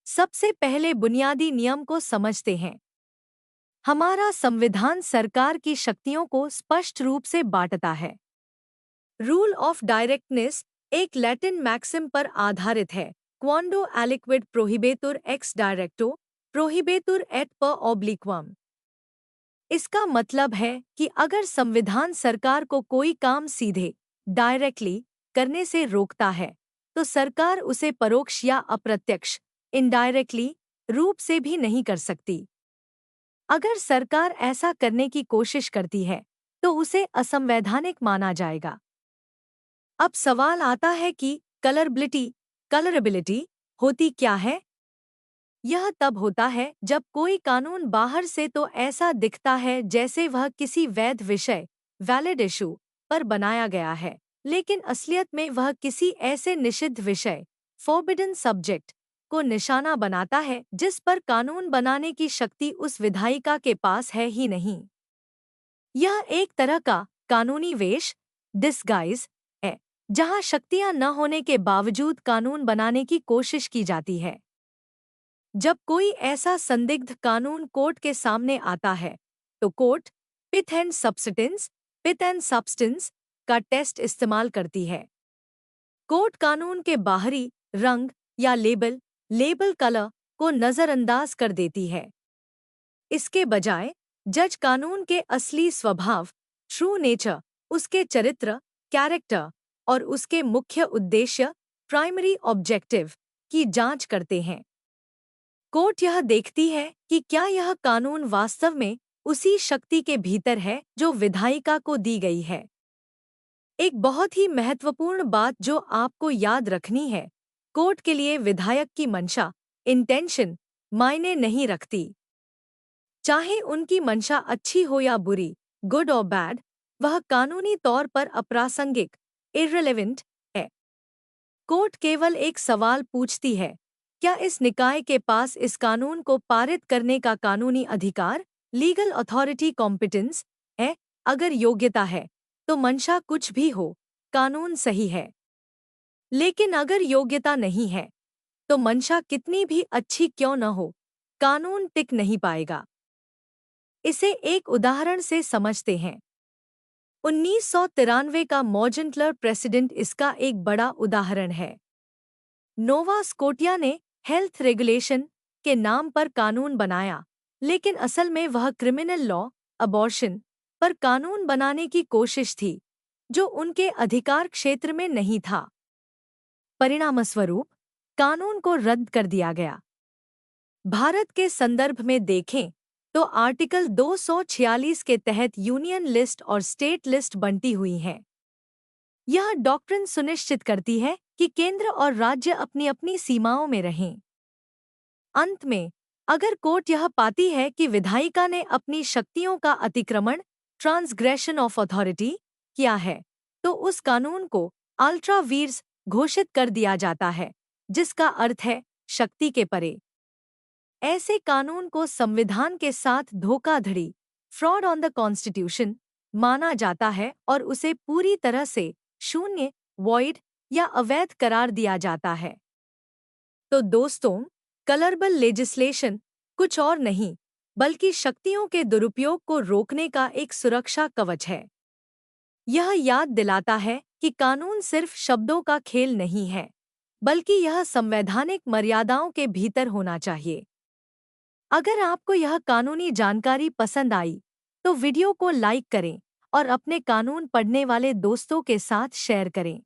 सबसे पहले बुनियादी नियम को समझते हैं। हमारा संविधान सरकार की शक्तियों को स्पष्ट रूप से बांटता है। रूल ऑफ डायरेक्टनेस एक लैटिन मैक्सिम पर आधारित है। क्वांडो एलिक्विड प्रोहिबेतुर एक्स डायरेक्टो प्रोहिबेतुर एट पर ऑब्लिक्वम। इसका मतलब है कि अगर संविधान सरकार को कोई काम सीधे डायरेक्टली करने से रोकता है तो सरकार उसे परोक्ष या अप्रत्यक्ष इनडायरेक्टली रूप से भी नहीं कर सकती। अगर सरकार ऐसा करने की कोशिश करती है तो उसे असंवैधानिक माना जाएगा। अब सवाल आता है कि कलरेबिलिटी होती क्या है। यह तब होता है जब कोई कानून बाहर से तो ऐसा दिखता है जैसे वह किसी वैध विषय वैलिड इशू पर बनाया गया है, लेकिन असलियत में वह किसी ऐसे निषिद्ध विषय फॉरबिडन सब्जेक्ट को निशाना बनाता है जिस पर कानून बनाने की शक्ति उस विधायिका के पास है ही नहीं। यह एक तरह का कानूनी वेश डिस्गाइज है, जहां शक्तियां न होने के बावजूद कानून बनाने की कोशिश की जाती है। जब कोई ऐसा संदिग्ध कानून कोर्ट के सामने आता है तो कोर्ट पिथ एंड सब्सटेंस का टेस्ट इस्तेमाल करती है। कोर्ट कानून के बाहरी रंग या लेबल कलर को नजरअंदाज कर देती है। इसके बजाय जज कानून के असली स्वभाव ट्रू नेचर, उसके चरित्र कैरेक्टर और उसके मुख्य उद्देश्य प्राइमरी ऑब्जेक्टिव की जांच करते हैं। कोर्ट यह देखती है कि क्या यह कानून वास्तव में उसी शक्ति के भीतर है जो विधायिका को दी गई है। एक बहुत ही महत्वपूर्ण बात जो आपको याद रखनी है, कोर्ट के लिए विधायक की मंशा इंटेंशन मायने नहीं रखती। चाहे उनकी मंशा अच्छी हो या बुरी, गुड और बैड, वह कानूनी तौर पर अप्रासंगिक इररिलेवेंट है। कोर्ट केवल एक सवाल पूछती है, क्या इस निकाय के पास इस कानून को पारित करने का कानूनी अधिकार लीगल अथॉरिटी कॉम्पिटेंस है। अगर योग्यता है तो मंशा कुछ भी हो, कानून सही है। लेकिन अगर योग्यता नहीं है तो मंशा कितनी भी अच्छी क्यों न हो, कानून टिक नहीं पाएगा। इसे एक उदाहरण से समझते हैं। 1993 का मॉजेंटलर प्रेसिडेंट इसका एक बड़ा उदाहरण है। नोवा स्कोटिया ने हेल्थ रेगुलेशन के नाम पर कानून बनाया, लेकिन असल में वह क्रिमिनल लॉ अबॉर्शन पर कानून बनाने की कोशिश थी जो उनके अधिकार क्षेत्र में नहीं था। परिणामस्वरूप कानून को रद्द कर दिया गया। भारत के संदर्भ में देखें तो आर्टिकल 246 के तहत यूनियन लिस्ट और स्टेट लिस्ट बंटी हुई हैं। यह डॉक्ट्रिन सुनिश्चित करती है कि केंद्र और राज्य अपनी अपनी सीमाओं में रहें। अंत में, अगर कोर्ट यह पाती है कि विधायिका ने अपनी शक्तियों का अतिक्रमण ट्रांसग्रेशन ऑफ अथॉरिटी किया है, तो उस कानून को अल्ट्रा वीर्स घोषित कर दिया जाता है, जिसका अर्थ है शक्ति के परे। ऐसे कानून को संविधान के साथ धोखाधड़ी फ्रॉड ऑन द कॉन्स्टिट्यूशन माना जाता है और उसे पूरी तरह से शून्य वॉइड या अवैध करार दिया जाता है। तो दोस्तों, कलरबल लेजिस्लेशन कुछ और नहीं बल्कि शक्तियों के दुरुपयोग को रोकने का एक सुरक्षा कवच है। यह याद दिलाता है कि कानून सिर्फ शब्दों का खेल नहीं है, बल्कि यह संवैधानिक मर्यादाओं के भीतर होना चाहिए। अगर आपको यह कानूनी जानकारी पसंद आई तो वीडियो को लाइक करें और अपने कानून पढ़ने वाले दोस्तों के साथ शेयर करें।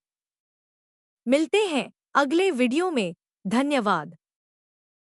मिलते हैं अगले वीडियो में। धन्यवाद।